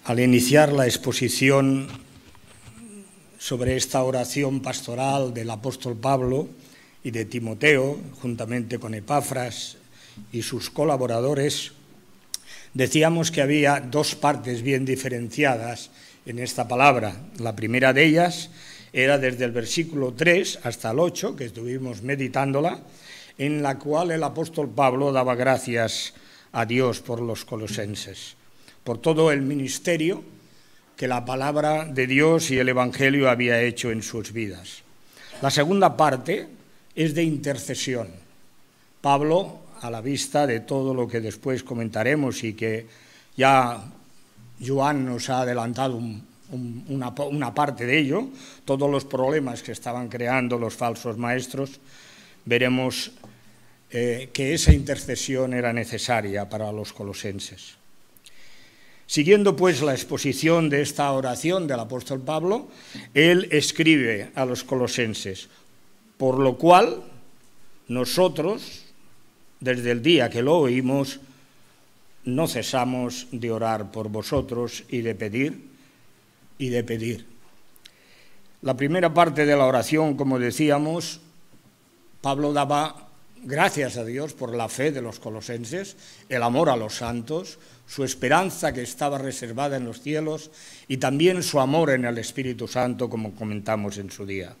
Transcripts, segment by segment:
Al iniciar la exposición sobre esta oración pastoral del apóstol Pablo y de Timoteo, juntamente con Epafras y sus colaboradores, decíamos que había dos partes bien diferenciadas en esta palabra. La primera de ellas era desde el versículo 3 hasta el 8, que estuvimos meditándola, en la cual el apóstol Pablo daba gracias a Dios por los colosenses, por todo el ministerio que la palabra de Dios y el Evangelio había hecho en sus vidas. La segunda parte es de intercesión. Pablo, a la vista de todo lo que después comentaremos y que ya Joan nos ha adelantado una parte de ello, todos los problemas que estaban creando los falsos maestros, veremos que esa intercesión era necesaria para los colosenses. Siguiendo pues la exposición de esta oración del apóstol Pablo, él escribe a los colosenses: por lo cual nosotros, desde el día que lo oímos, no cesamos de orar por vosotros y de pedir. La primera parte de la oración, como decíamos, Pablo daba gracias a Dios por la fe de los colosenses, el amor a los santos, su esperanza que estaba reservada en los cielos y también su amor en el Espíritu Santo, como comentamos en su día.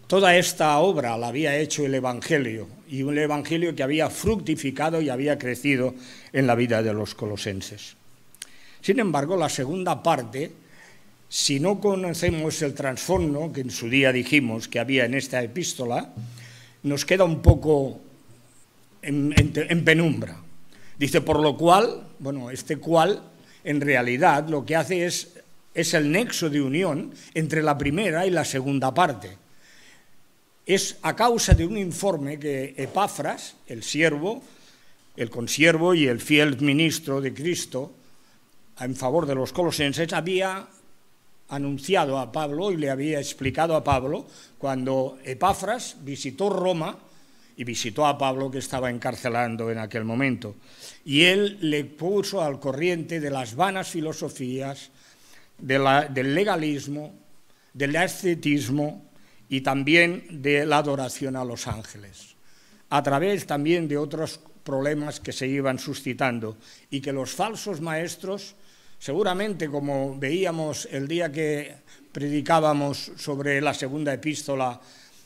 Toda esta obra la había hecho el Evangelio, y un Evangelio que había fructificado y había crecido en la vida de los colosenses. Sin embargo, la segunda parte, si no conocemos el trasfondo que en su día dijimos que había en esta epístola, nos queda un poco en penumbra. Dice, por lo cual, bueno, este cual en realidad lo que hace es el nexo de unión entre la primera y la segunda parte. Es a causa de un informe que Epafras, el siervo, el consiervo y el fiel ministro de Cristo en favor de los colosenses, había anunciado a Pablo y le había explicado a Pablo cuando Epafras visitó Roma y visitó a Pablo, que estaba encarcelando en aquel momento, y él le puso al corriente de las vanas filosofías, del legalismo, del ascetismo y también de la adoración a los ángeles, a través también de otros problemas que se iban suscitando y que los falsos maestros, seguramente, como veíamos el día que predicábamos sobre la segunda epístola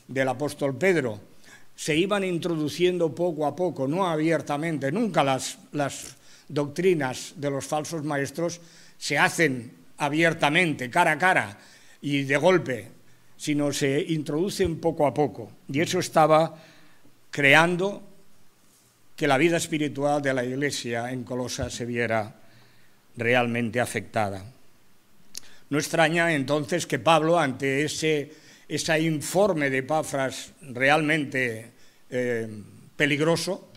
del apóstol Pedro, se iban introduciendo poco a poco, no abiertamente. Nunca las doctrinas de los falsos maestros se hacen abiertamente, cara a cara y de golpe, sino se introducen poco a poco. Y eso estaba creando que la vida espiritual de la Iglesia en Colosas se viera realmente afectada. No extraña entonces que Pablo, ante ese informe de Epafras realmente peligroso,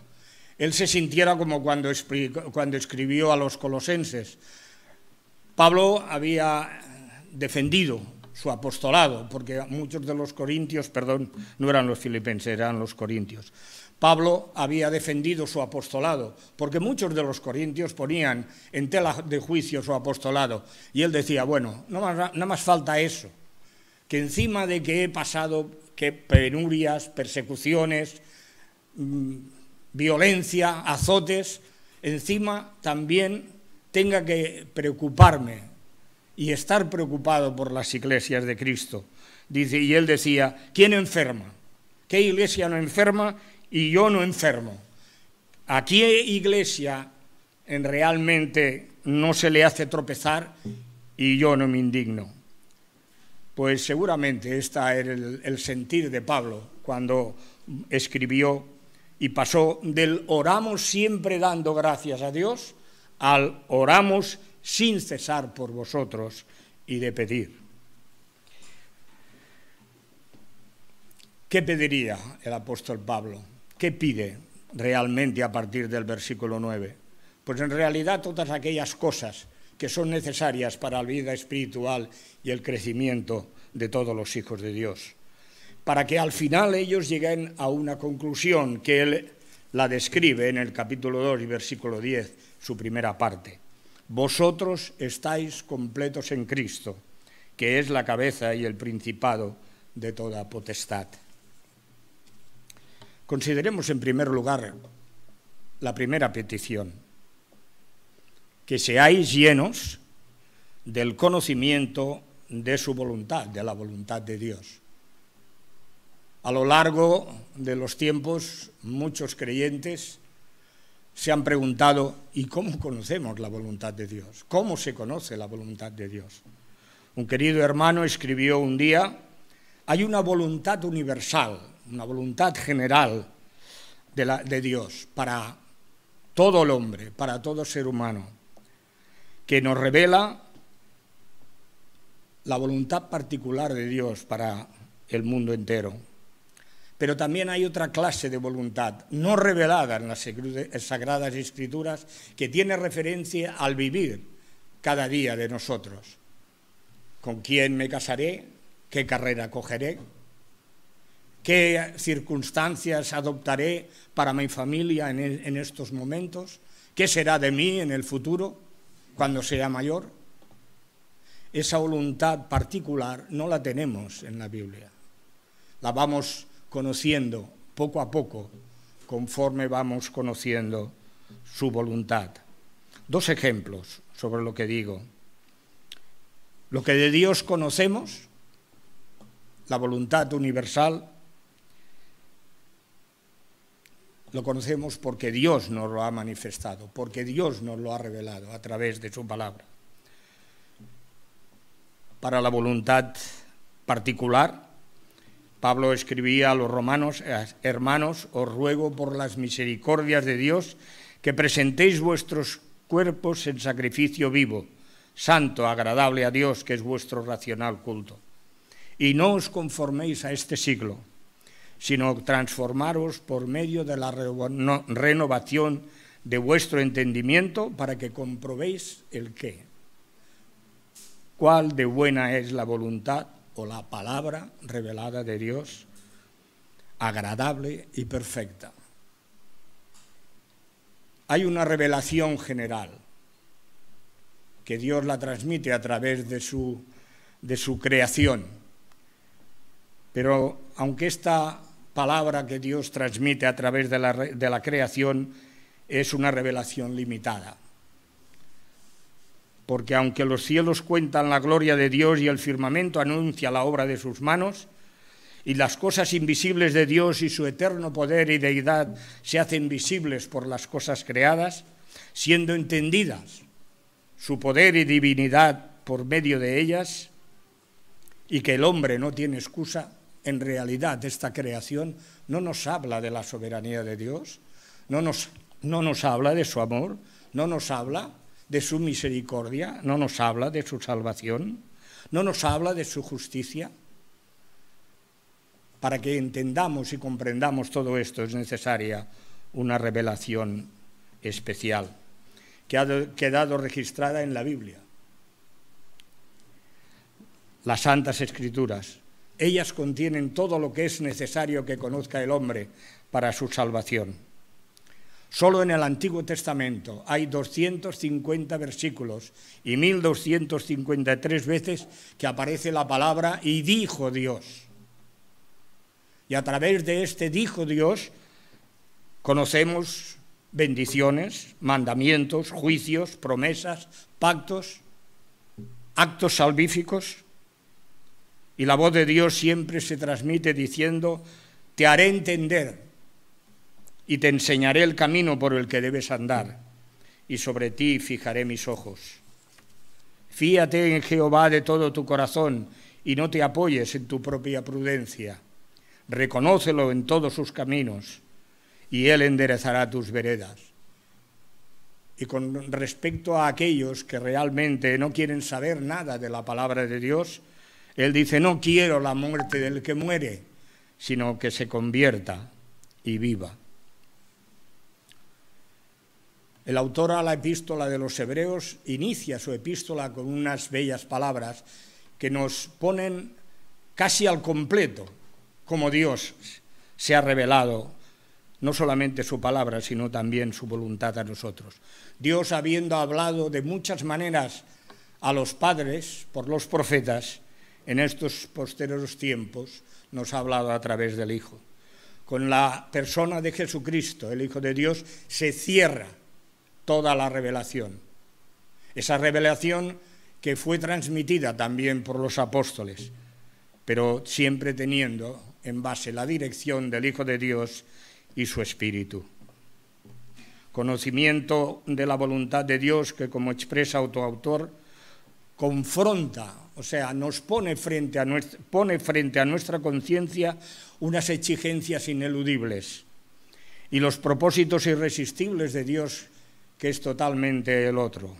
él se sintiera como cuando escribió a los colosenses. Pablo había defendido su apostolado, porque muchos de los corintios, no eran los filipenses, eran los corintios. Pablo había defendido su apostolado, porque muchos de los corintios ponían en tela de juicio su apostolado, y él decía, bueno, nada más falta eso, que encima de que he pasado penurias, persecuciones, violencia, azotes, encima también tenga que preocuparme y estar preocupado por las iglesias de Cristo. Dice, y él decía, ¿quién enferma? ¿Qué iglesia no enferma? Y yo no enfermo. ¿A qué iglesia realmente no se le hace tropezar y yo no me indigno? Pues seguramente este era el sentir de Pablo cuando escribió y pasó del oramos siempre dando gracias a Dios al oramos sin cesar por vosotros y de pedir. ¿Qué pediría el apóstol Pablo? ¿Qué pide realmente a partir del versículo 9? Pues en realidad todas aquellas cosas que son necesarias para la vida espiritual y el crecimiento de todos los hijos de Dios, para que al final ellos lleguen a una conclusión que él la describe en el capítulo 2 y versículo 10, su primera parte. vosotros estáis completos en Cristo, que es la cabeza y el principado de toda potestad. Consideremos en primer lugar la primera petición, que seáis llenos del conocimiento de su voluntad, de la voluntad de Dios. A lo largo de los tiempos, muchos creyentes se han preguntado, ¿y cómo conocemos la voluntad de Dios? ¿Cómo se conoce la voluntad de Dios? Un querido hermano escribió un día, hay una voluntad universal, una voluntad general de Dios para todo el hombre, para todo ser humano, que nos revela la voluntad particular de Dios para el mundo entero. Pero también hay otra clase de voluntad, no revelada en las Sagradas Escrituras, que tiene referencia al vivir cada día de nosotros. ¿Con quién me casaré? ¿Qué carrera cogeré? ¿Qué circunstancias adoptaré para mi familia en estos momentos? ¿Qué será de mí en el futuro, cuando sea mayor? Esa voluntad particular no la tenemos en la Biblia. La vamos conociendo poco a poco, conforme vamos conociendo su voluntad. Dos ejemplos sobre lo que digo. Lo que de Dios conocemos, la voluntad universal, lo conocemos porque Dios nos lo ha manifestado, porque Dios nos lo ha revelado a través de su palabra. Para la voluntad particular, Pablo escribía a los romanos, hermanos, os ruego por las misericordias de Dios que presentéis vuestros cuerpos en sacrificio vivo, santo, agradable a Dios, que es vuestro racional culto. Y no os conforméis a este siglo, sino transformaros por medio de la renovación de vuestro entendimiento para que comprobéis el qué. ¿Cuál de buena es la voluntad o la palabra revelada de Dios, agradable y perfecta? Hay una revelación general que Dios la transmite a través de su creación. Pero aunque esta palabra que Dios transmite a través de la creación es una revelación limitada, porque aunque los cielos cuentan la gloria de Dios y el firmamento anuncia la obra de sus manos, y las cosas invisibles de Dios y su eterno poder y deidad se hacen visibles por las cosas creadas, siendo entendidas su poder y divinidad por medio de ellas, y que el hombre no tiene excusa, en realidad esta creación no nos habla de la soberanía de Dios, no nos habla de su amor, no nos habla de su misericordia, no nos habla de su salvación, no nos habla de su justicia. Para que entendamos y comprendamos todo esto es necesaria una revelación especial que ha quedado registrada en la Biblia. Las Santas Escrituras, ellas contienen todo lo que es necesario que conozca el hombre para su salvación. Solo en el Antiguo Testamento hay 250 versículos y 1253 veces que aparece la palabra "y dijo Dios". Y a través de este "dijo Dios" conocemos bendiciones, mandamientos, juicios, promesas, pactos, actos salvíficos. Y la voz de Dios siempre se transmite diciendo: te haré entender y te enseñaré el camino por el que debes andar, y sobre ti fijaré mis ojos. Fíate en Jehová de todo tu corazón y no te apoyes en tu propia prudencia. Reconócelo en todos sus caminos y Él enderezará tus veredas. Y con respecto a aquellos que realmente no quieren saber nada de la palabra de Dios, Él dice: no quiero la muerte del que muere, sino que se convierta y viva. El autor a la epístola de los Hebreos inicia su epístola con unas bellas palabras que nos ponen casi al completo cómo Dios se ha revelado no solamente su palabra, sino también su voluntad a nosotros. Dios, habiendo hablado de muchas maneras a los padres por los profetas, en estos posteriores tiempos nos ha hablado a través del Hijo. Con la persona de Jesucristo, el Hijo de Dios, se cierra toda la revelación. Esa revelación que fue transmitida también por los apóstoles, pero siempre teniendo en base la dirección del Hijo de Dios y su Espíritu. Conocimiento de la voluntad de Dios que, como expresa autoautor, confronta, o sea, nos pone frente a nuestra conciencia unas exigencias ineludibles y los propósitos irresistibles de Dios, que es totalmente el otro.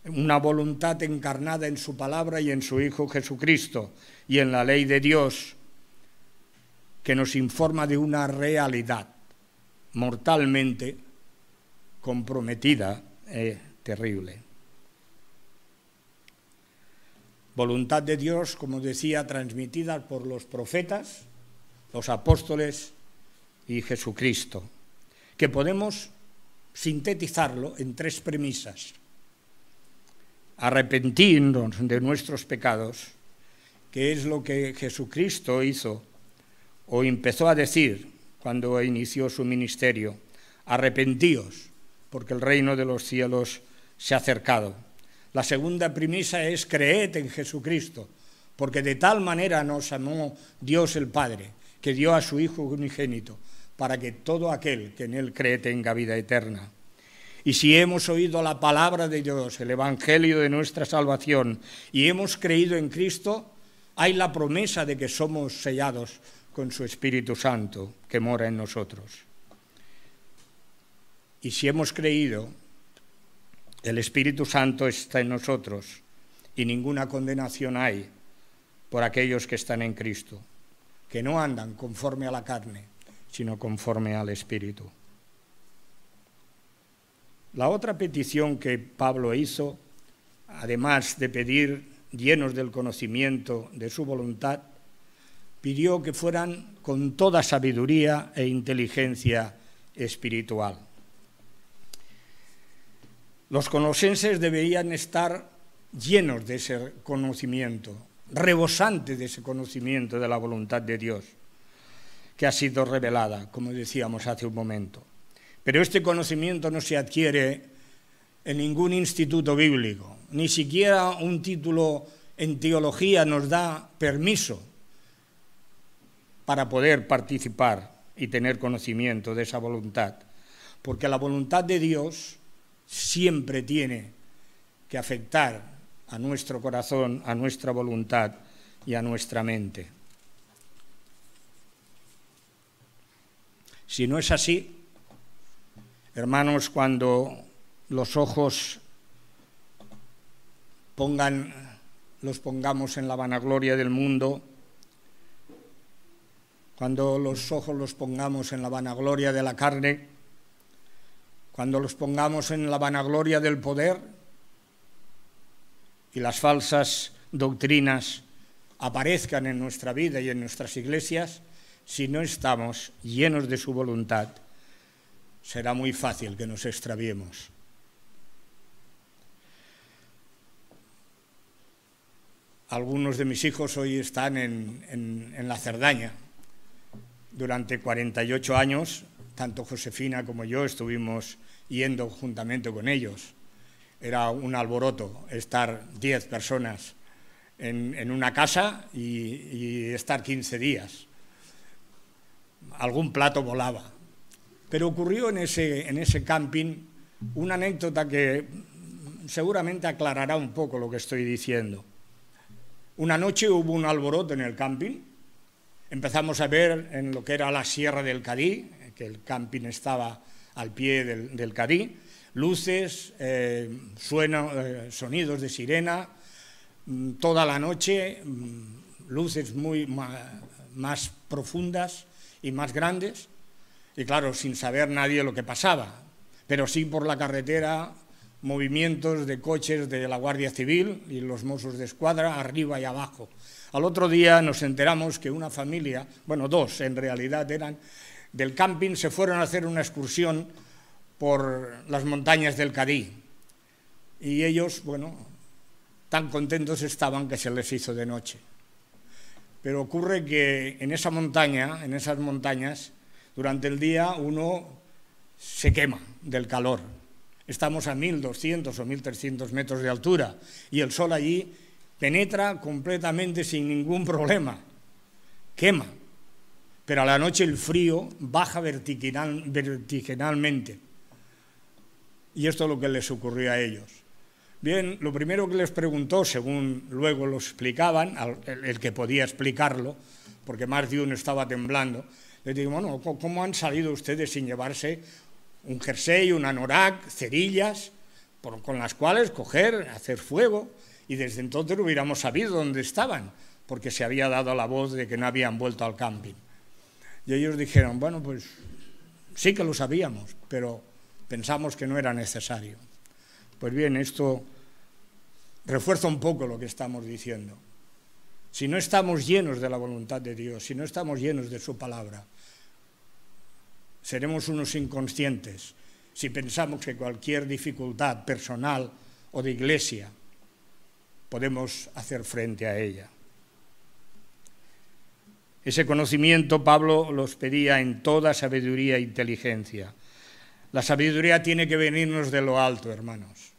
Una voluntad encarnada en su palabra y en su Hijo Jesucristo y en la ley de Dios, que nos informa de una realidad mortalmente comprometida, terrible. Voluntad de Dios, como decía, transmitida por los profetas, los apóstoles y Jesucristo, que podemos sintetizarlo en 3 premisas. Arrepentirnos de nuestros pecados, que es lo que Jesucristo hizo o empezó a decir cuando inició su ministerio: arrepentíos, porque el reino de los cielos se ha acercado. La segunda premisa es: creed en Jesucristo, porque de tal manera nos amó Dios el Padre, que dio a su Hijo unigénito, para que todo aquel que en Él cree tenga vida eterna. Y si hemos oído la palabra de Dios, el Evangelio de nuestra salvación, y hemos creído en Cristo, hay la promesa de que somos sellados con su Espíritu Santo, que mora en nosotros. Y si hemos creído, el Espíritu Santo está en nosotros, y ninguna condenación hay por aquellos que están en Cristo, que no andan conforme a la carne, sino conforme al Espíritu. La otra petición que Pablo hizo, además de pedir llenos del conocimiento de su voluntad, pidió que fueran con toda sabiduría e inteligencia espiritual. Los colosenses deberían estar llenos de ese conocimiento, rebosantes de ese conocimiento de la voluntad de Dios, que ha sido revelada, como decíamos hace un momento. Pero este conocimiento no se adquiere en ningún instituto bíblico, ni siquiera un título en teología nos da permiso para poder participar y tener conocimiento de esa voluntad, porque la voluntad de Dios siempre tiene que afectar a nuestro corazón, a nuestra voluntad y a nuestra mente. Si no es así, hermanos, cuando los ojos los pongamos en la vanagloria del mundo, cuando los ojos los pongamos en la vanagloria de la carne, cuando los pongamos en la vanagloria del poder y las falsas doctrinas aparezcan en nuestra vida y en nuestras iglesias, si no estamos llenos de su voluntad, será muy fácil que nos extraviemos. Algunos de mis hijos hoy están en la Cerdaña. Durante 48 años, tanto Josefina como yo estuvimos yendo juntamente con ellos. Era un alboroto estar 10 personas en una casa y estar 15 días. Algún plato volaba. Pero ocurrió en ese camping una anécdota que seguramente aclarará un poco lo que estoy diciendo. Una noche hubo un alboroto en el camping. Empezamos a ver en lo que era la Sierra del Cadí, que el camping estaba al pie del Cadí, luces, sonidos de sirena, toda la noche, luces muy más profundas y más grandes, y claro, sin saber nadie lo que pasaba, pero sí por la carretera movimientos de coches de la Guardia Civil y los Mossos de Escuadra arriba y abajo. Al otro día nos enteramos que una familia, bueno, 2 en realidad eran, del camping se fueron a hacer una excursión por las montañas del Cadí. Y ellos, bueno, tan contentos estaban que se les hizo de noche. Pero ocurre que en esa montaña, en esas montañas, durante el día uno se quema del calor. Estamos a 1.200 o 1.300 metros de altura y el sol allí penetra completamente sin ningún problema. Quema. Pero a la noche el frío baja vertiginalmente. Y esto es lo que les ocurrió a ellos. Bien, lo primero que les preguntó, según luego lo explicaban, el que podía explicarlo, porque más de uno estaba temblando, les digo, bueno, ¿cómo han salido ustedes sin llevarse un jersey, un anorak, cerillas, con las cuales coger, hacer fuego? Y desde entonces no hubiéramos sabido dónde estaban, porque se había dado la voz de que no habían vuelto al camping. Y ellos dijeron, bueno, pues sí que lo sabíamos, pero pensamos que no era necesario. Pues bien, esto refuerza un poco lo que estamos diciendo. Si no estamos llenos de la voluntad de Dios, si no estamos llenos de su palabra, seremos unos inconscientes si pensamos que cualquier dificultad personal o de iglesia podemos hacer frente a ella. Ese conocimiento Pablo los pedía en toda sabiduría e inteligencia. La sabiduría tiene que venirnos de lo alto, hermanos.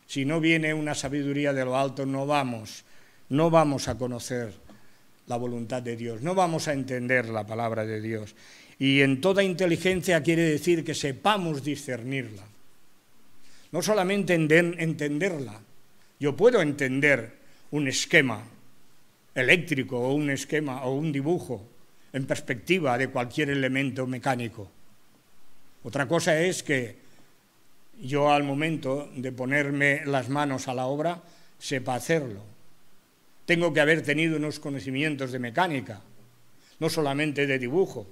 Si no viene una sabiduría de lo alto, no vamos a conocer la voluntad de Dios, no vamos a entender la palabra de Dios. Y en toda inteligencia quiere decir que sepamos discernirla. No solamente entenderla. Yo puedo entender un esquema eléctrico o un esquema o un dibujo en perspectiva de cualquier elemento mecánico. Otra cosa es que yo al momento de ponerme las manos a la obra sepa hacerlo. Tengo que haber tenido unos conocimientos de mecánica, no solamente de dibujo.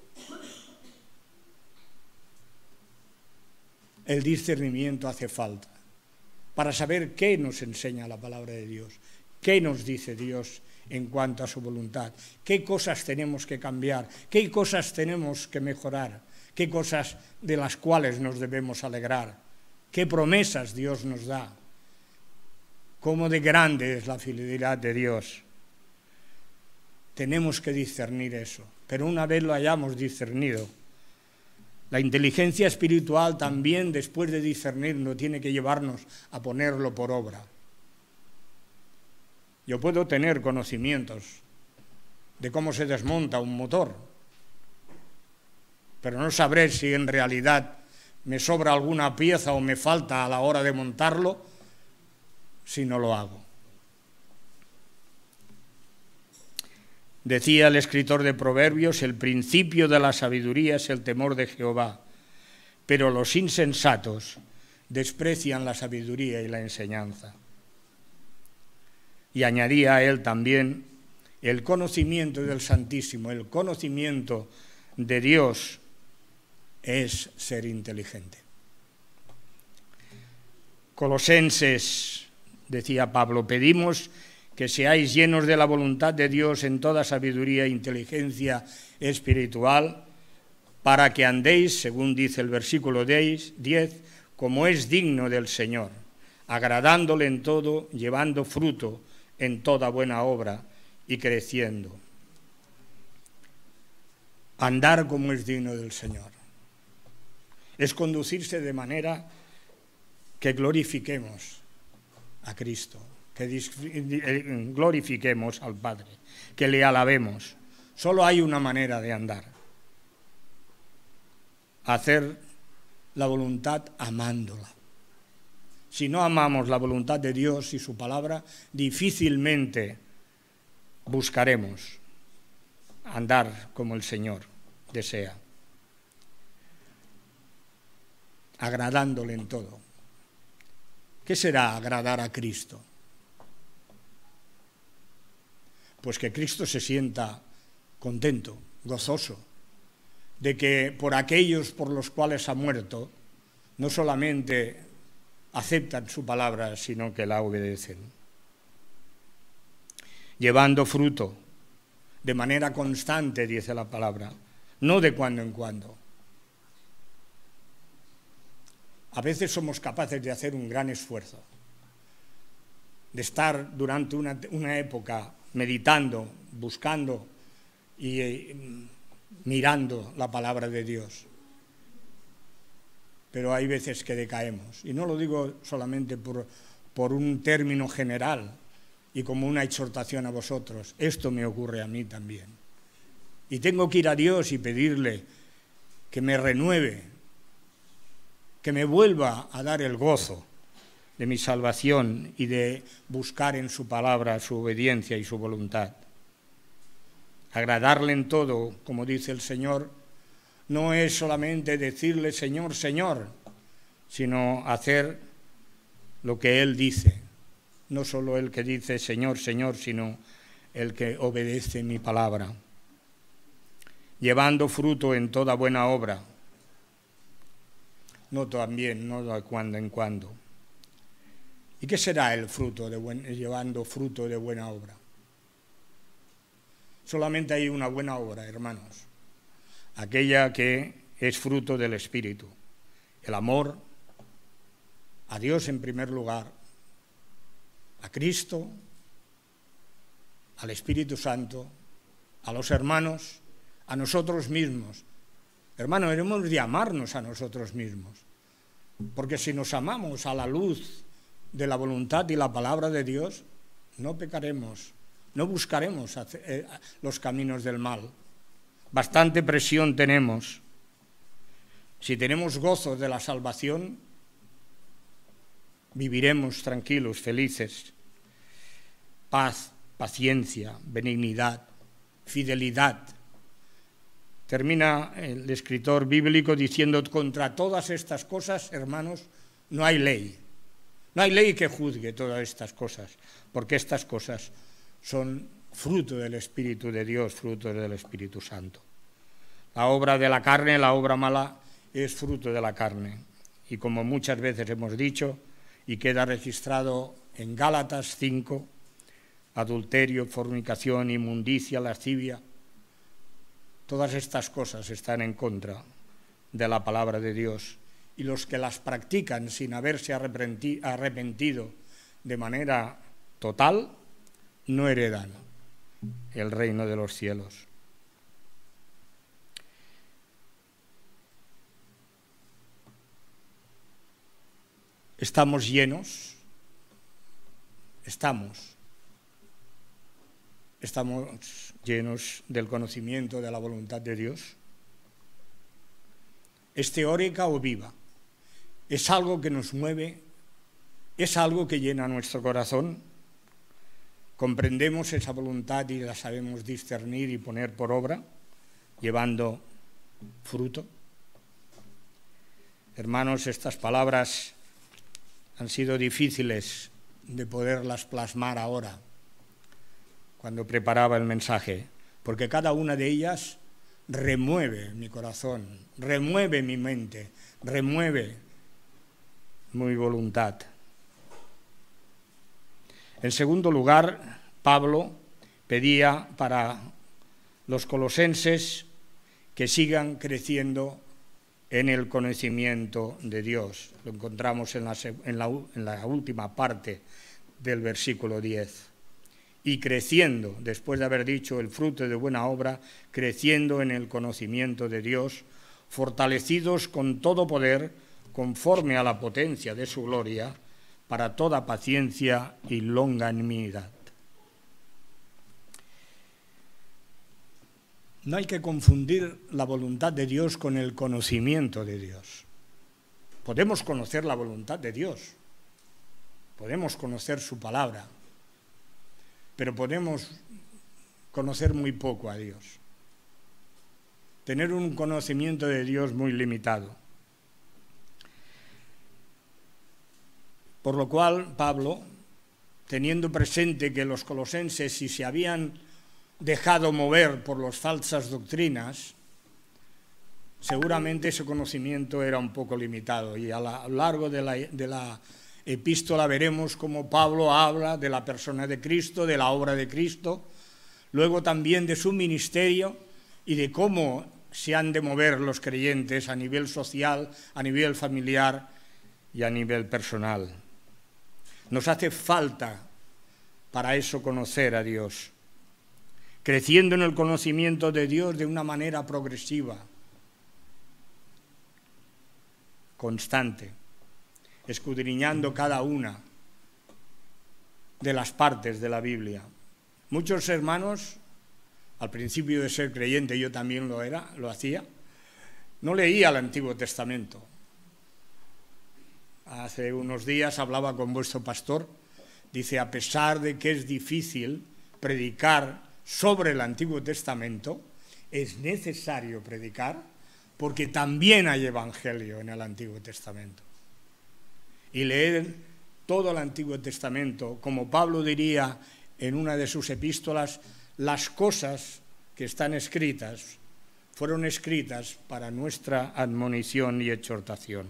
El discernimiento hace falta para saber qué nos enseña la palabra de Dios, qué nos dice Dios en cuanto a su voluntad, qué cosas tenemos que cambiar, qué cosas tenemos que mejorar, qué cosas de las cuales nos debemos alegrar, qué promesas Dios nos da, cómo de grande es la fidelidad de Dios. Tenemos que discernir eso, pero una vez lo hayamos discernido, la inteligencia espiritual también, después de discernirlo, tiene que llevarnos a ponerlo por obra. Yo puedo tener conocimientos de cómo se desmonta un motor, pero no sabré si en realidad me sobra alguna pieza o me falta a la hora de montarlo si no lo hago. Decía el escritor de Proverbios, el principio de la sabiduría es el temor de Jehová, pero los insensatos desprecian la sabiduría y la enseñanza. Y añadía a él también el conocimiento del Santísimo, el conocimiento de Dios es ser inteligente. Colosenses, decía Pablo, pedimos que seáis llenos de la voluntad de Dios en toda sabiduría e inteligencia espiritual, para que andéis, según dice el versículo 10, como es digno del Señor, agradándole en todo, llevando fruto en toda buena obra y creciendo. Andar como es digno del Señor es conducirse de manera que glorifiquemos a Cristo, que glorifiquemos al Padre, que le alabemos. Solo hay una manera de andar: hacer la voluntad amándola. Si no amamos la voluntad de Dios y su palabra, difícilmente buscaremos andar como el Señor desea, agradándole en todo. ¿Qué será agradar a Cristo? Pues que Cristo se sienta contento, gozoso, de que por aquellos por los cuales ha muerto, no solamente aceptan su palabra, sino que la obedecen. Llevando fruto de manera constante, dice la palabra, no de cuando en cuando. A veces somos capaces de hacer un gran esfuerzo, de estar durante una época meditando, buscando y mirando la palabra de Dios. Pero hay veces que decaemos. Y no lo digo solamente por un término general y como una exhortación a vosotros. Esto me ocurre a mí también. Y tengo que ir a Dios y pedirle que me renueve, que me vuelva a dar el gozo de mi salvación y de buscar en su palabra su obediencia y su voluntad. Agradarle en todo, como dice el Señor, no es solamente decirle Señor, Señor, sino hacer lo que Él dice. No solo el que dice Señor, Señor, sino el que obedece mi palabra. Llevando fruto en toda buena obra. No también, no de cuando en cuando. ¿Y qué será el fruto llevando fruto de buena obra? Solamente hay una buena obra, hermanos, aquella que es fruto del Espíritu, el amor a Dios en primer lugar, a Cristo, al Espíritu Santo, a los hermanos, a nosotros mismos. Hermanos, hemos de amarnos a nosotros mismos, porque si nos amamos a la luz de la voluntad y la palabra de Dios, no pecaremos, no buscaremos los caminos del mal. Bastante presión tenemos. Si tenemos gozo de la salvación, viviremos tranquilos, felices. Paz, paciencia, benignidad, fidelidad. Termina el escritor bíblico diciendo, contra todas estas cosas, hermanos, no hay ley. No hay ley que juzgue todas estas cosas, porque estas cosas son fruto del Espíritu de Dios, fruto del Espíritu Santo. La obra de la carne, la obra mala, es fruto de la carne. Y como muchas veces hemos dicho, y queda registrado en Gálatas 5, adulterio, fornicación, inmundicia, lascivia, todas estas cosas están en contra de la palabra de Dios. Y los que las practican sin haberse arrepentido de manera total, no heredan el reino de los cielos. Estamos llenos, estamos llenos del conocimiento de la voluntad de Dios. ¿Es teórica o viva? ¿Es algo que nos mueve? ¿Es algo que llena nuestro corazón? ¿Comprendemos esa voluntad y la sabemos discernir y poner por obra, llevando fruto? Hermanos, estas palabras han sido difíciles de poderlas plasmar ahora, cuando preparaba el mensaje, porque cada una de ellas remueve mi corazón, remueve mi mente, remueve mi voluntad. En segundo lugar, Pablo pedía para los colosenses que sigan creciendo en el conocimiento de Dios. Lo encontramos en la última parte del versículo 10. Y creciendo, después de haber dicho el fruto de buena obra, creciendo en el conocimiento de Dios, fortalecidos con todo poder, conforme a la potencia de su gloria, para toda paciencia y longanimidad. No hay que confundir la voluntad de Dios con el conocimiento de Dios. Podemos conocer la voluntad de Dios, podemos conocer su palabra, pero podemos conocer muy poco a Dios, tener un conocimiento de Dios muy limitado. Por lo cual, Pablo, teniendo presente que los colosenses, si se habían dejado mover por las falsas doctrinas, seguramente ese conocimiento era un poco limitado. Y a lo largo de la epístola veremos cómo Pablo habla de la persona de Cristo, de la obra de Cristo, luego también de su ministerio y de cómo se han de mover los creyentes a nivel social, a nivel familiar y a nivel personal. Nos hace falta para eso conocer a Dios, creciendo en el conocimiento de Dios de una manera progresiva, constante, escudriñando cada una de las partes de la Biblia. Muchos hermanos, al principio de ser creyente, yo también lo hacía, no leía el Antiguo Testamento. Hace unos días hablaba con vuestro pastor, dice, a pesar de que es difícil predicar sobre el Antiguo Testamento, es necesario predicar porque también hay evangelio en el Antiguo Testamento. Y leer todo el Antiguo Testamento, como Pablo diría en una de sus epístolas, las cosas que están escritas fueron escritas para nuestra admonición y exhortación.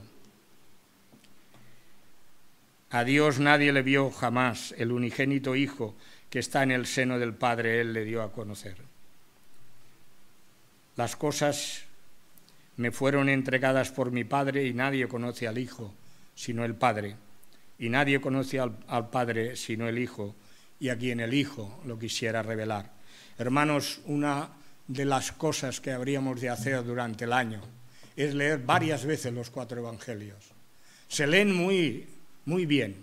A Dios nadie le vio jamás, el unigénito Hijo que está en el seno del Padre, Él le dio a conocer. Las cosas me fueron entregadas por mi Padre y nadie conoce al Hijo sino el Padre, y nadie conoce al Padre sino el Hijo, y a quien el Hijo lo quisiera revelar. Hermanos, una de las cosas que habríamos de hacer durante el año es leer varias veces los 4 evangelios. Se leen muy bien.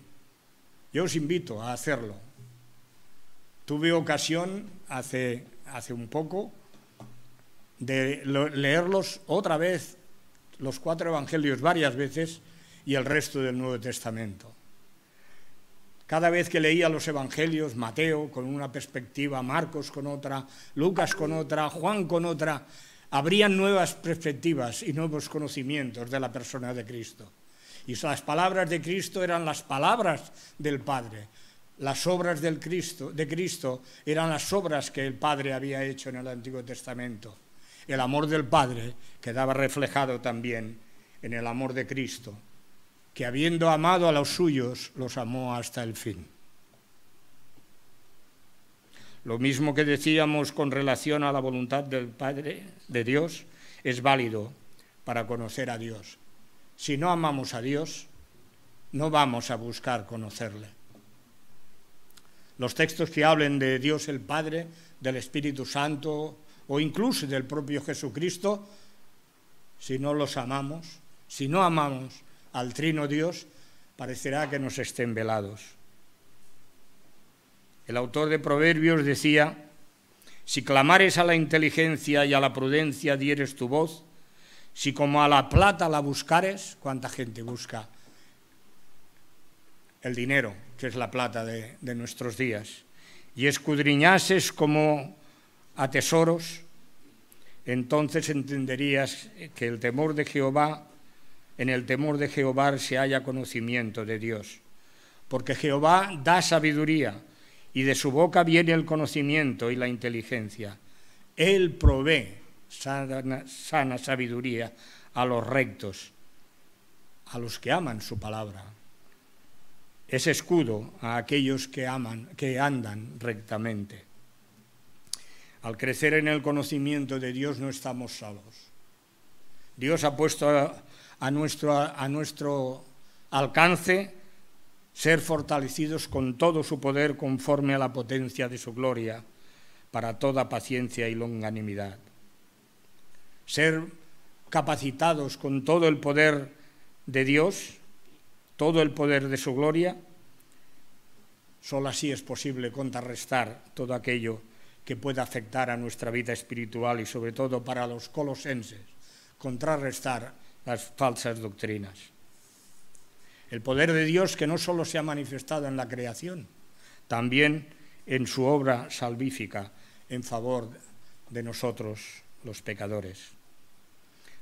Yo os invito a hacerlo. Tuve ocasión hace un poco de leerlos otra vez, los 4 evangelios varias veces y el resto del Nuevo Testamento. Cada vez que leía los evangelios, Mateo con una perspectiva, Marcos con otra, Lucas con otra, Juan con otra, habrían nuevas perspectivas y nuevos conocimientos de la persona de Cristo. Y las palabras de Cristo eran las palabras del Padre. Las obras de Cristo eran las obras que el Padre había hecho en el Antiguo Testamento. El amor del Padre quedaba reflejado también en el amor de Cristo, que habiendo amado a los suyos, los amó hasta el fin. Lo mismo que decíamos con relación a la voluntad del Padre, de Dios, es válido para conocer a Dios. Si no amamos a Dios, no vamos a buscar conocerle. Los textos que hablen de Dios el Padre, del Espíritu Santo o incluso del propio Jesucristo, si no los amamos, si no amamos al Trino Dios, parecerá que nos estén velados. El autor de Proverbios decía, si clamares a la inteligencia y a la prudencia dieres tu voz, si como a la plata la buscares, ¿cuánta gente busca el dinero, que es la plata de nuestros días? Y escudriñases como a tesoros, entonces entenderías que en el temor de Jehová se halla conocimiento de Dios. Porque Jehová da sabiduría, y de su boca viene el conocimiento y la inteligencia. Él provee sana sabiduría a los rectos, a los que aman su palabra. Es escudo a aquellos que andan rectamente. Al crecer en el conocimiento de Dios no estamos solos. Dios ha puesto a nuestro alcance ser fortalecidos con todo su poder conforme a la potencia de su gloria, para toda paciencia y longanimidad. Ser capacitados con todo el poder de Dios, todo el poder de su gloria, solo así es posible contrarrestar todo aquello que pueda afectar a nuestra vida espiritual y sobre todo para los colosenses, contrarrestar las falsas doctrinas. El poder de Dios que no solo se ha manifestado en la creación, también en su obra salvífica en favor de nosotros, los pecadores.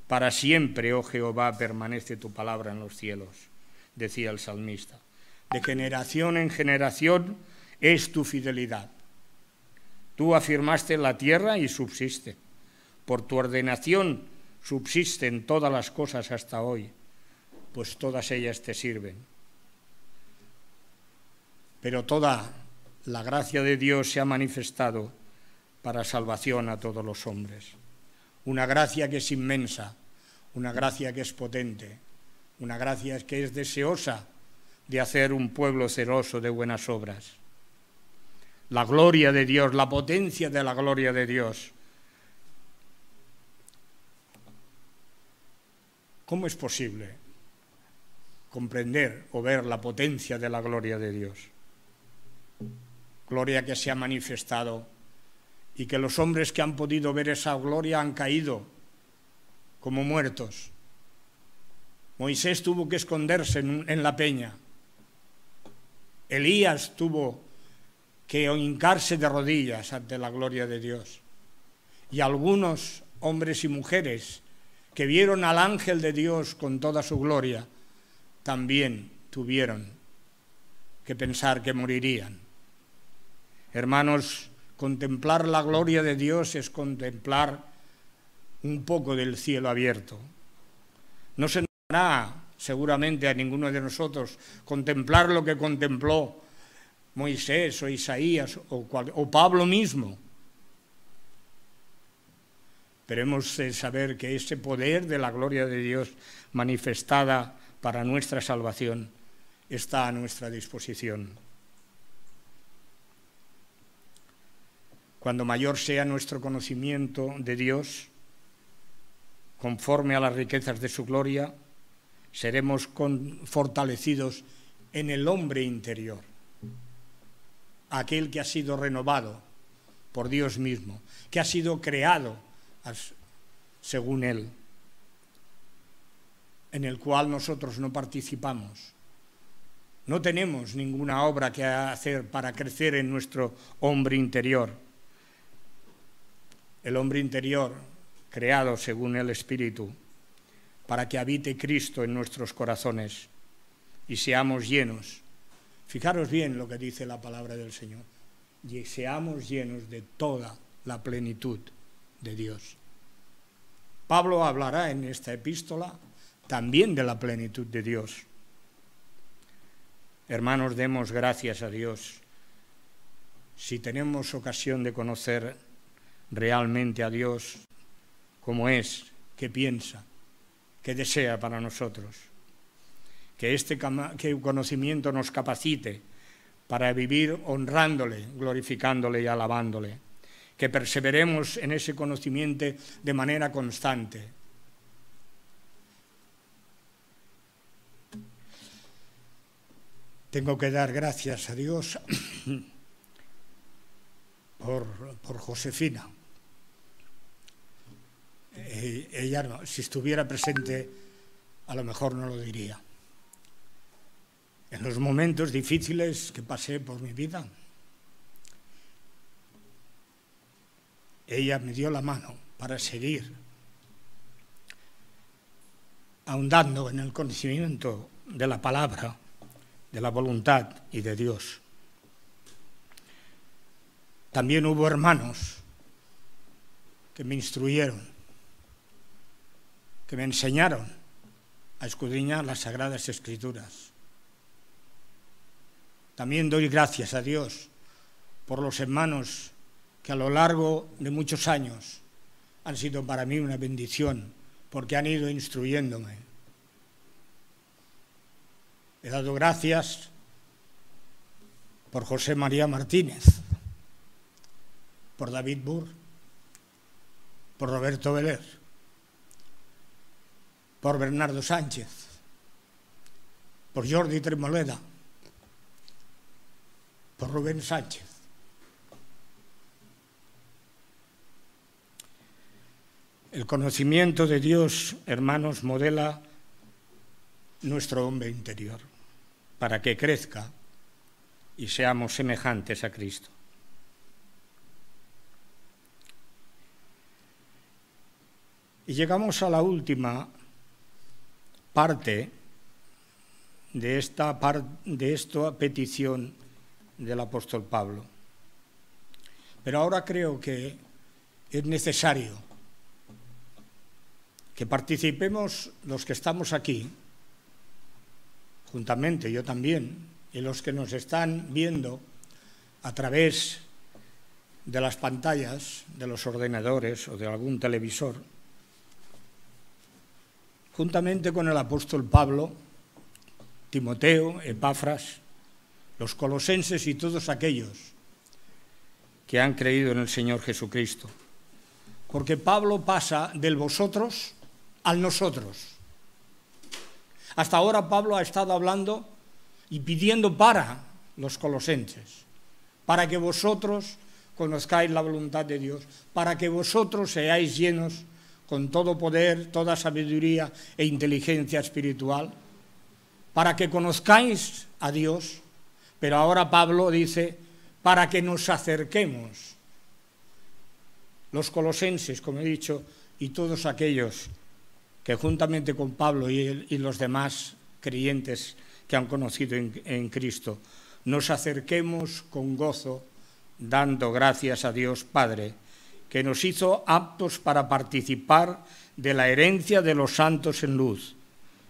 Para siempre, oh Jehová, permanece tu palabra en los cielos, decía el salmista. De generación en generación es tu fidelidad. Tú afirmaste la tierra y subsiste. Por tu ordenación subsisten todas las cosas hasta hoy, pues todas ellas te sirven. Pero toda la gracia de Dios se ha manifestado para salvación a todos los hombres. Una gracia que es inmensa, una gracia que es potente, una gracia que es deseosa de hacer un pueblo celoso de buenas obras. La gloria de Dios, la potencia de la gloria de Dios. ¿Cómo es posible comprender o ver la potencia de la gloria de Dios? Gloria que se ha manifestado y que los hombres que han podido ver esa gloria han caído como muertos. Moisés tuvo que esconderse en la peña. Elías tuvo que hincarse de rodillas ante la gloria de Dios. Y algunos hombres y mujeres que vieron al ángel de Dios con toda su gloria, también tuvieron que pensar que morirían. Hermanos, contemplar la gloria de Dios es contemplar un poco del cielo abierto. No se nos hará seguramente a ninguno de nosotros contemplar lo que contempló Moisés o Isaías o Pablo mismo. Pero hemos de saber que ese poder de la gloria de Dios manifestada para nuestra salvación está a nuestra disposición. Cuando mayor sea nuestro conocimiento de Dios, conforme a las riquezas de su gloria, seremos fortalecidos en el hombre interior, aquel que ha sido renovado por Dios mismo, que ha sido creado según Él, en el cual nosotros no participamos. No tenemos ninguna obra que hacer para crecer en nuestro hombre interior. El hombre interior, creado según el Espíritu, para que habite Cristo en nuestros corazones y seamos llenos. Fijaros bien lo que dice la palabra del Señor. Y seamos llenos de toda la plenitud de Dios. Pablo hablará en esta epístola también de la plenitud de Dios. Hermanos, demos gracias a Dios si tenemos ocasión de conocer realmente a Dios como es, qué piensa, qué desea para nosotros. Que este conocimiento nos capacite para vivir honrándole, glorificándole y alabándole. Que perseveremos en ese conocimiento de manera constante. Tengo que dar gracias a Dios por Josefina. Ella, si estuviera presente, a lo mejor no lo diría. En los momentos difíciles que pasé por mi vida, ella me dio la mano para seguir ahondando en el conocimiento de la palabra, de la voluntad y de Dios. También hubo hermanos que me instruyeron, que me enseñaron a escudriñar las Sagradas Escrituras. También doy gracias a Dios por los hermanos que a lo largo de muchos años han sido para mí una bendición, porque han ido instruyéndome. He dado gracias por José María Martínez, por David Burr, por Roberto Veler, por Bernardo Sánchez, por Jordi Tremoleda, por Rubén Sánchez. El conocimiento de Dios, hermanos, modela nuestro hombre interior para que crezca y seamos semejantes a Cristo. Y llegamos a la última parte de esta petición del apóstol Pablo. Pero ahora creo que es necesario que participemos los que estamos aquí, juntamente yo también, y los que nos están viendo a través de las pantallas, de los ordenadores o de algún televisor, juntamente con el apóstol Pablo, Timoteo, Epafras, los colosenses y todos aquellos que han creído en el Señor Jesucristo. Porque Pablo pasa del vosotros al nosotros. Hasta ahora Pablo ha estado hablando y pidiendo para los colosenses, para que vosotros conozcáis la voluntad de Dios, para que vosotros seáis llenos con todo poder, toda sabiduría e inteligencia espiritual, para que conozcáis a Dios. Pero ahora Pablo dice, para que nos acerquemos. Los colosenses, como he dicho, y todos aquellos que juntamente con Pablo y los demás creyentes que han conocido en Cristo, nos acerquemos con gozo, dando gracias a Dios Padre, que nos hizo aptos para participar de la herencia de los santos en luz,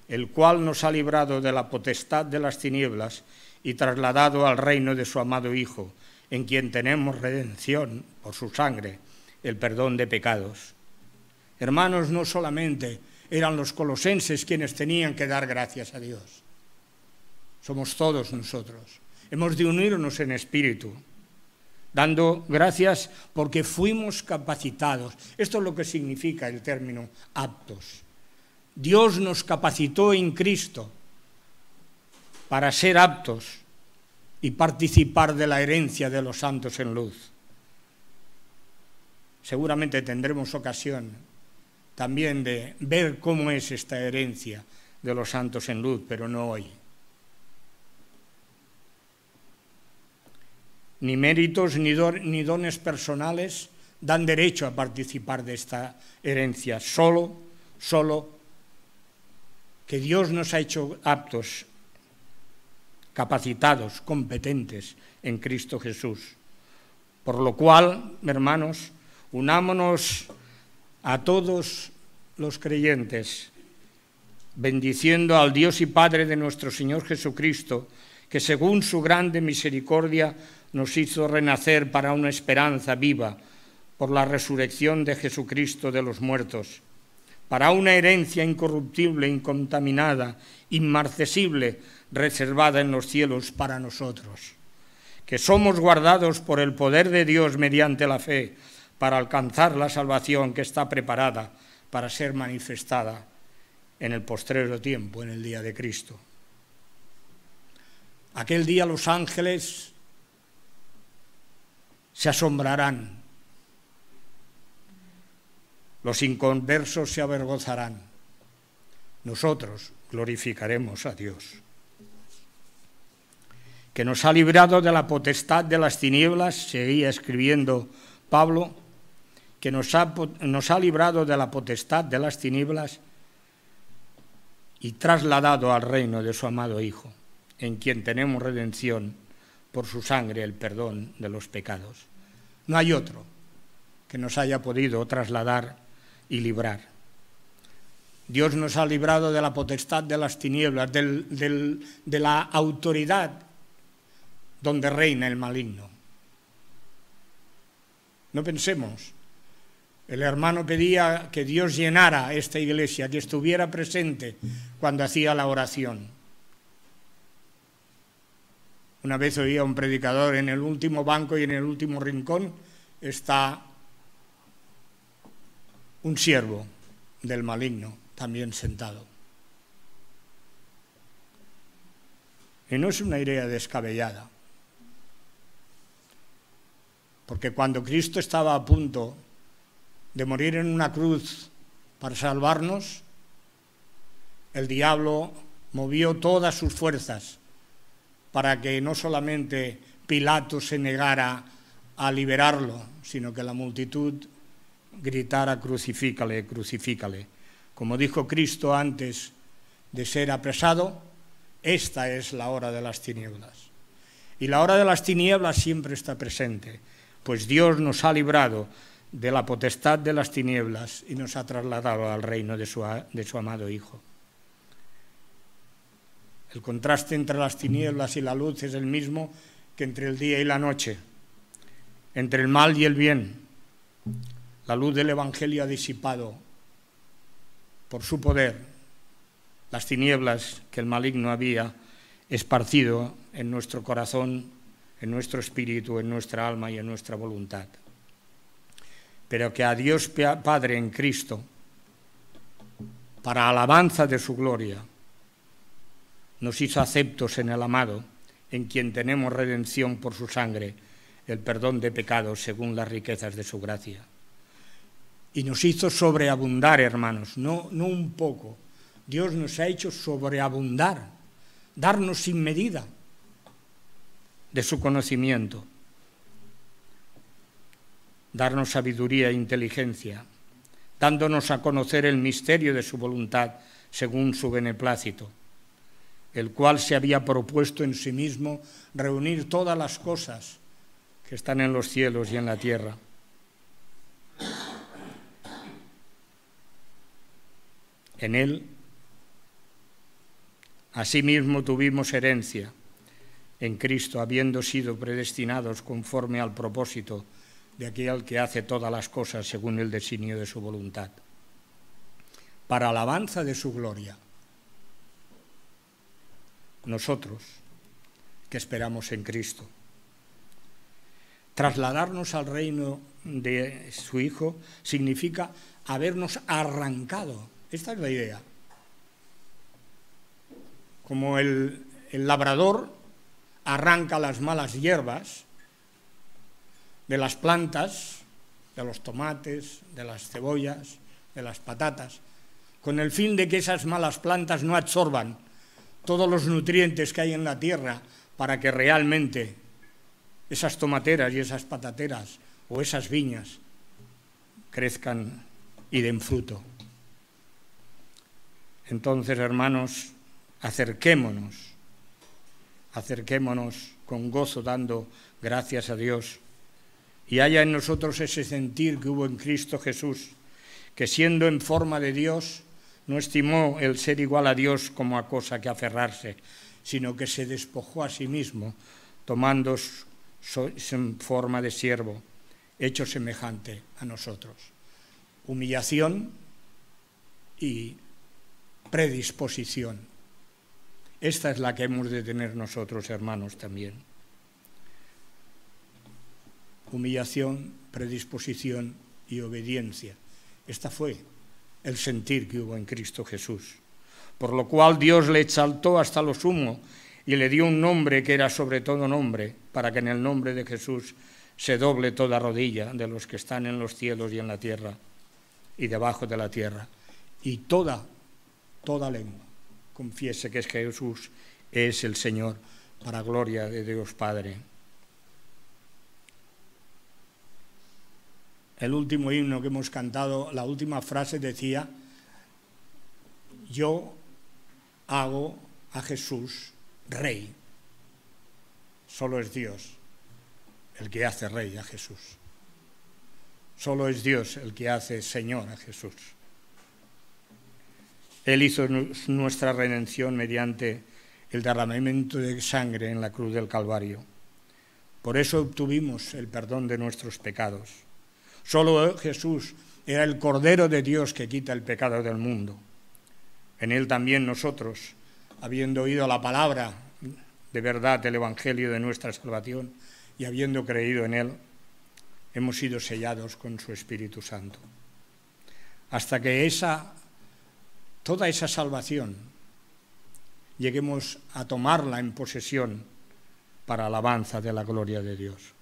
el cual nos ha librado de la potestad de las tinieblas y trasladado al reino de su amado Hijo, en quien tenemos redención por su sangre, el perdón de pecados. Hermanos, no solamente eran los colosenses quienes tenían que dar gracias a Dios, somos todos nosotros. Hemos de unirnos en espíritu, dando gracias porque fuimos capacitados. Esto es lo que significa el término aptos. Dios nos capacitó en Cristo para ser aptos y participar de la herencia de los santos en luz. Seguramente tendremos ocasión también de ver cómo es esta herencia de los santos en luz, pero no hoy. Ni méritos ni dones personales dan derecho a participar de esta herencia. Solo que Dios nos ha hecho aptos, capacitados, competentes en Cristo Jesús. Por lo cual, hermanos, unámonos a todos los creyentes, bendiciendo al Dios y Padre de nuestro Señor Jesucristo, que según su grande misericordia nos hizo renacer para una esperanza viva por la resurrección de Jesucristo de los muertos, para una herencia incorruptible, incontaminada, inmarcesible, reservada en los cielos para nosotros, que somos guardados por el poder de Dios mediante la fe para alcanzar la salvación que está preparada para ser manifestada en el postrero tiempo, en el día de Cristo. Aquel día los ángeles se asombrarán, los inconversos se avergonzarán, nosotros glorificaremos a Dios, que nos ha librado de la potestad de las tinieblas, seguía escribiendo Pablo, que nos ha librado de la potestad de las tinieblas y trasladado al reino de su amado Hijo, en quien tenemos redención por su sangre, el perdón de los pecados. No hay otro que nos haya podido trasladar y librar. Dios nos ha librado de la potestad de las tinieblas, de la autoridad donde reina el maligno. No pensemos, el hermano pedía que Dios llenara esta iglesia, que estuviera presente cuando hacía la oración. Una vez oía a un predicador, en el último banco y en el último rincón está un siervo del maligno también sentado. Y no es una idea descabellada, porque cuando Cristo estaba a punto de morir en una cruz para salvarnos, el diablo movió todas sus fuerzas para que no solamente Pilato se negara a liberarlo, sino que la multitud gritara: crucifícale, crucifícale. Como dijo Cristo antes de ser apresado, esta es la hora de las tinieblas. Y la hora de las tinieblas siempre está presente, pues Dios nos ha librado de la potestad de las tinieblas y nos ha trasladado al reino de su amado Hijo. El contraste entre las tinieblas y la luz es el mismo que entre el día y la noche. entre el mal y el bien. La luz del Evangelio ha disipado por su poder las tinieblas que el maligno había esparcido en nuestro corazón, en nuestro espíritu, en nuestra alma y en nuestra voluntad. Pero que a Dios Padre en Cristo, para alabanza de su gloria, nos hizo aceptos en el amado, en quien tenemos redención por su sangre, el perdón de pecados según las riquezas de su gracia. Y nos hizo sobreabundar, hermanos, no un poco. Dios nos ha hecho sobreabundar, darnos sin medida de su conocimiento, darnos sabiduría e inteligencia, dándonos a conocer el misterio de su voluntad según su beneplácito, el cual se había propuesto en sí mismo reunir todas las cosas que están en los cielos y en la tierra. En él, asimismo, tuvimos herencia en Cristo, habiendo sido predestinados conforme al propósito de aquel que hace todas las cosas según el designio de su voluntad, para alabanza de su gloria. Nosotros, que esperamos en Cristo, trasladarnos al reino de su Hijo significa habernos arrancado. Esta es la idea. Como el labrador arranca las malas hierbas de las plantas, de los tomates, de las cebollas, de las patatas, con el fin de que esas malas plantas no absorban todos los nutrientes que hay en la tierra para que realmente esas tomateras y esas patateras o esas viñas crezcan y den fruto. Entonces, hermanos, acerquémonos con gozo, dando gracias a Dios, y haya en nosotros ese sentir que hubo en Cristo Jesús, que siendo en forma de Dios, no estimó el ser igual a Dios como a cosa que aferrarse, sino que se despojó a sí mismo, tomando en forma de siervo, hecho semejante a nosotros. Humillación y predisposición. Esta es la que hemos de tener nosotros, hermanos, también. Humillación, predisposición y obediencia. Esta fue el sentir que hubo en Cristo Jesús. Por lo cual Dios le exaltó hasta lo sumo y le dio un nombre que era sobre todo nombre, para que en el nombre de Jesús se doble toda rodilla de los que están en los cielos y en la tierra y debajo de la tierra, y toda lengua confiese que Jesús es el Señor, para gloria de Dios Padre. El último himno que hemos cantado, la última frase decía: yo hago a Jesús Rey. Solo es Dios el que hace Rey a Jesús. Solo es Dios el que hace Señor a Jesús. Él hizo nuestra redención mediante el derramamiento de sangre en la cruz del Calvario. Por eso obtuvimos el perdón de nuestros pecados. Solo Jesús era el Cordero de Dios que quita el pecado del mundo. En él también nosotros, habiendo oído la palabra de verdad del Evangelio de nuestra salvación y habiendo creído en él, hemos sido sellados con su Espíritu Santo. Hasta que toda esa salvación lleguemos a tomarla en posesión para alabanza de la gloria de Dios.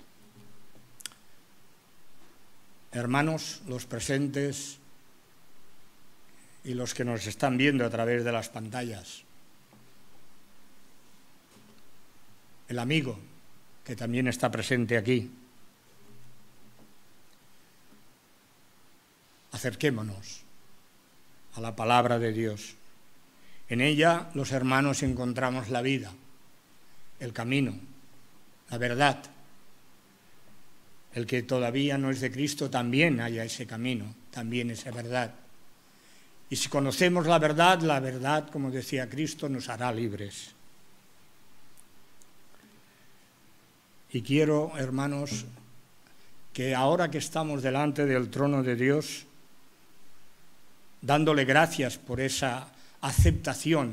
Hermanos, los presentes y los que nos están viendo a través de las pantallas, el amigo que también está presente aquí, acerquémonos a la palabra de Dios. En ella los hermanos encontramos la vida, el camino, la verdad. El que todavía no es de Cristo también haya ese camino, también esa verdad. Y si conocemos la verdad, como decía Cristo, nos hará libres. Y quiero, hermanos, que ahora que estamos delante del trono de Dios, dándole gracias por esa aceptación,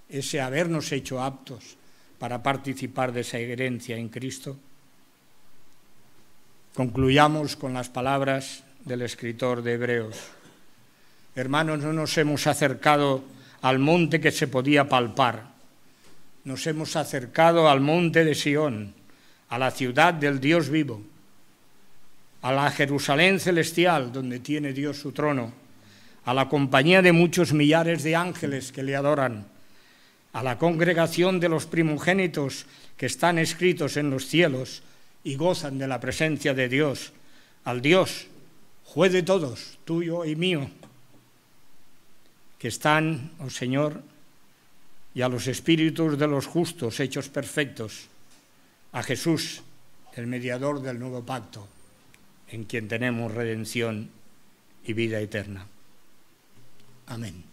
ese habernos hecho aptos para participar de esa herencia en Cristo, concluyamos con las palabras del escritor de Hebreos. Hermanos, no nos hemos acercado al monte que se podía palpar, nos hemos acercado al monte de Sión, a la ciudad del Dios vivo, a la Jerusalén celestial donde tiene Dios su trono, a la compañía de muchos millares de ángeles que le adoran, a la congregación de los primogénitos que están escritos en los cielos y gozan de la presencia de Dios, al Dios, juez de todos, tuyo y mío, que están, oh Señor, y a los espíritus de los justos hechos perfectos, a Jesús, el mediador del nuevo pacto, en quien tenemos redención y vida eterna. Amén.